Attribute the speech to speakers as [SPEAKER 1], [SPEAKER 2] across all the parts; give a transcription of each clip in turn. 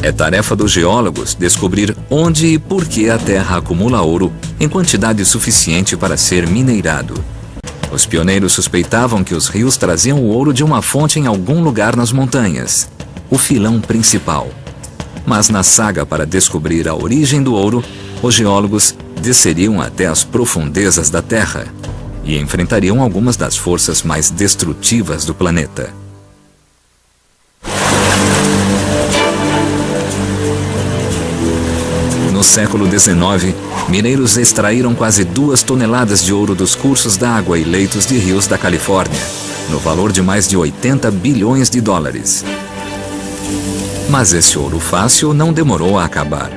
[SPEAKER 1] É tarefa dos geólogos descobrir onde e por que a Terra acumula ouro em quantidade suficiente para ser minerado. Os pioneiros suspeitavam que os rios traziam o ouro de uma fonte em algum lugar nas montanhas, o filão principal. Mas na saga para descobrir a origem do ouro, os geólogos desceriam até as profundezas da Terra e enfrentariam algumas das forças mais destrutivas do planeta. No século XIX, mineiros extraíram quase 2 toneladas de ouro dos cursos d'água e leitos de rios da Califórnia, no valor de mais de 80 bilhões de dólares. Mas esse ouro fácil não demorou a acabar.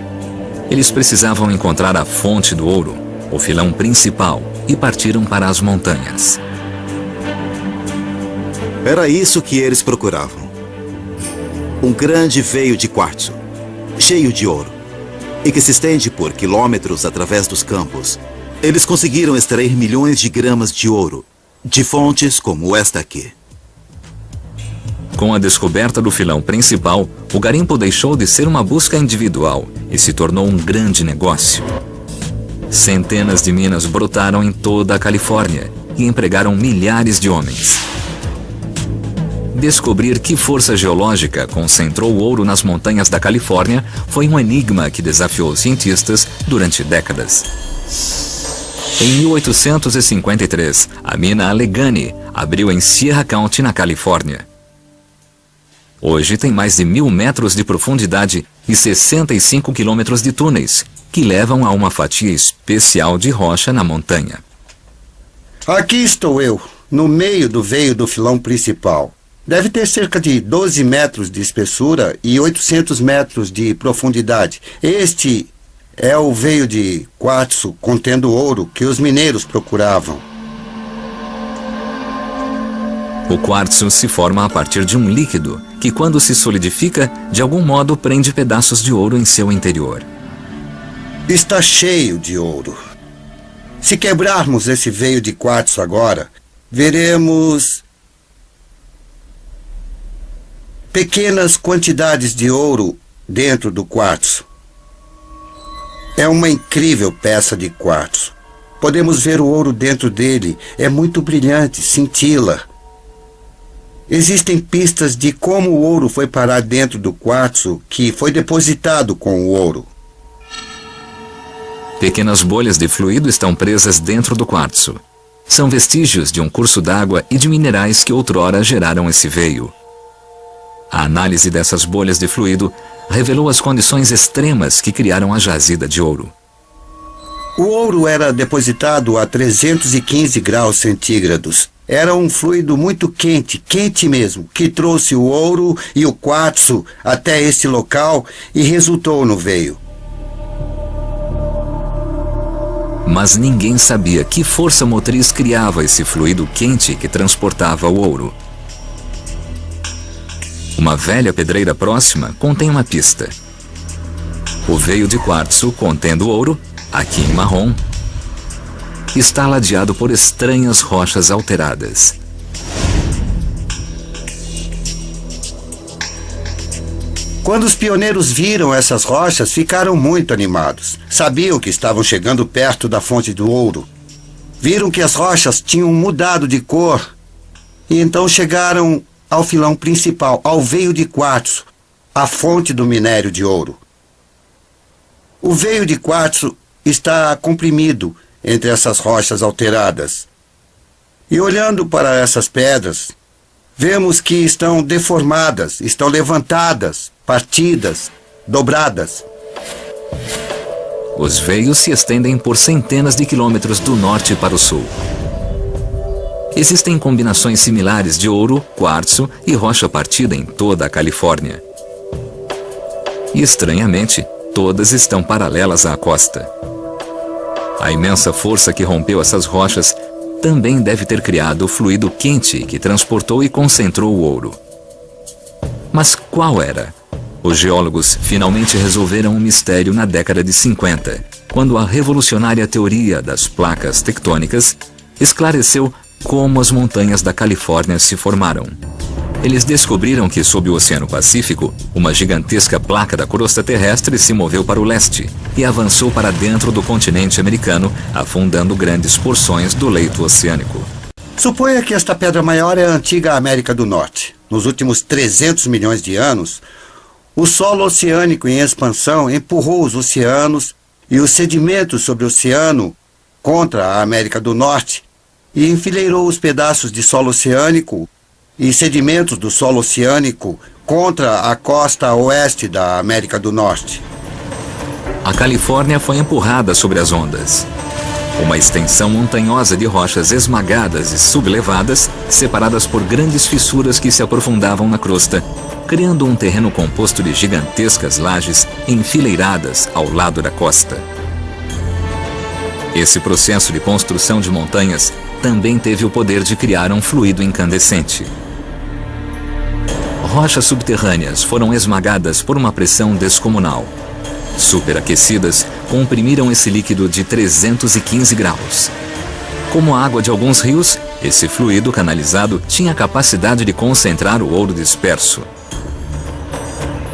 [SPEAKER 1] Eles precisavam encontrar a fonte do ouro, o filão principal, e partiram para as montanhas.
[SPEAKER 2] Era isso que eles procuravam. Um grande veio de quartzo, cheio de ouro, e que se estende por quilômetros através dos campos. Eles conseguiram extrair milhões de gramas de ouro, de fontes como esta aqui.
[SPEAKER 1] Com a descoberta do filão principal, o garimpo deixou de ser uma busca individual e se tornou um grande negócio. Centenas de minas brotaram em toda a Califórnia e empregaram milhares de homens. Descobrir que força geológica concentrou o ouro nas montanhas da Califórnia foi um enigma que desafiou os cientistas durante décadas. Em 1853, a mina Allegheny abriu em Sierra County, na Califórnia. Hoje tem mais de 1.000 metros de profundidade e 65 quilômetros de túneis, que levam a uma fatia especial de rocha na montanha.
[SPEAKER 3] Aqui estou eu, no meio do veio do filão principal. Deve ter cerca de 12 metros de espessura e 800 metros de profundidade. Este é o veio de quartzo contendo ouro que os mineiros procuravam.
[SPEAKER 1] O quartzo se forma a partir de um líquido que, quando se solidifica, de algum modo prende pedaços de ouro em seu interior.
[SPEAKER 3] Está cheio de ouro. Se quebrarmos esse veio de quartzo agora, veremos pequenas quantidades de ouro dentro do quartzo. É uma incrível peça de quartzo. Podemos ver o ouro dentro dele. É muito brilhante, cintila. Existem pistas de como o ouro foi parar dentro do quartzo que foi depositado com o ouro.
[SPEAKER 1] Pequenas bolhas de fluido estão presas dentro do quartzo. São vestígios de um curso d'água e de minerais que outrora geraram esse veio. A análise dessas bolhas de fluido revelou as condições extremas que criaram a jazida de ouro.
[SPEAKER 3] O ouro era depositado a 315 graus centígrados. Era um fluido muito quente, quente mesmo, que trouxe o ouro e o quartzo até esse local e resultou no veio.
[SPEAKER 1] Mas ninguém sabia que força motriz criava esse fluido quente que transportava o ouro. Uma velha pedreira próxima contém uma pista. O veio de quartzo contendo ouro, aqui em marrom, está ladeado por estranhas rochas alteradas.
[SPEAKER 3] Quando os pioneiros viram essas rochas, ficaram muito animados. Sabiam que estavam chegando perto da fonte do ouro. Viram que as rochas tinham mudado de cor e então chegaram ao filão principal, ao veio de quartzo, a fonte do minério de ouro. O veio de quartzo está comprimido entre essas rochas alteradas. E olhando para essas pedras, vemos que estão deformadas, estão levantadas, partidas, dobradas.
[SPEAKER 1] Os veios se estendem por centenas de quilômetros do norte para o sul. Existem combinações similares de ouro, quartzo e rocha partida em toda a Califórnia. E, estranhamente, todas estão paralelas à costa. A imensa força que rompeu essas rochas também deve ter criado o fluido quente que transportou e concentrou o ouro. Mas qual era? Os geólogos finalmente resolveram um mistério na década de 50, quando a revolucionária teoria das placas tectônicas esclareceu como as montanhas da Califórnia se formaram. Eles descobriram que sob o Oceano Pacífico, uma gigantesca placa da crosta terrestre se moveu para o leste e avançou para dentro do continente americano, afundando grandes porções do leito oceânico.
[SPEAKER 3] Suponha que esta pedra maior é a antiga América do Norte. Nos últimos 300 milhões de anos, o solo oceânico em expansão empurrou os oceanos e os sedimentos sobre o oceano contra a América do Norte e enfileirou os pedaços de solo oceânico e sedimentos do solo oceânico contra a costa oeste da América do Norte.
[SPEAKER 1] A Califórnia foi empurrada sobre as ondas. Uma extensão montanhosa de rochas esmagadas e sublevadas, separadas por grandes fissuras que se aprofundavam na crosta, criando um terreno composto de gigantescas lajes enfileiradas ao lado da costa. Esse processo de construção de montanhas também teve o poder de criar um fluido incandescente. Rochas subterrâneas foram esmagadas por uma pressão descomunal. Superaquecidas, comprimiram esse líquido de 315 graus. Como a água de alguns rios, esse fluido canalizado tinha a capacidade de concentrar o ouro disperso.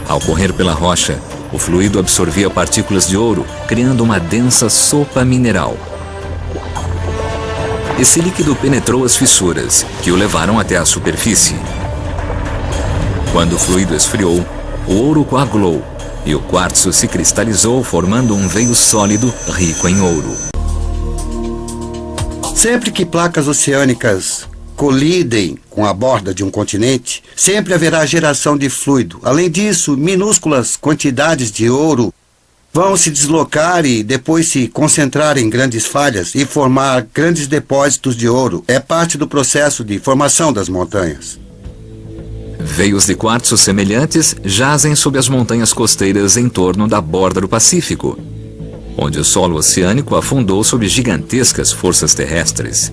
[SPEAKER 1] Ao correr pela rocha, o fluido absorvia partículas de ouro, criando uma densa sopa mineral. Esse líquido penetrou as fissuras, que o levaram até a superfície. Quando o fluido esfriou, o ouro coagulou e o quartzo se cristalizou, formando um veio sólido rico em ouro.
[SPEAKER 3] Sempre que placas oceânicas colidem com a borda de um continente, sempre haverá geração de fluido. Além disso, minúsculas quantidades de ouro vão se deslocar e depois se concentrar em grandes falhas e formar grandes depósitos de ouro. É parte do processo de formação das montanhas.
[SPEAKER 1] Veios de quartzo semelhantes jazem sob as montanhas costeiras em torno da borda do Pacífico, onde o solo oceânico afundou sob gigantescas forças terrestres.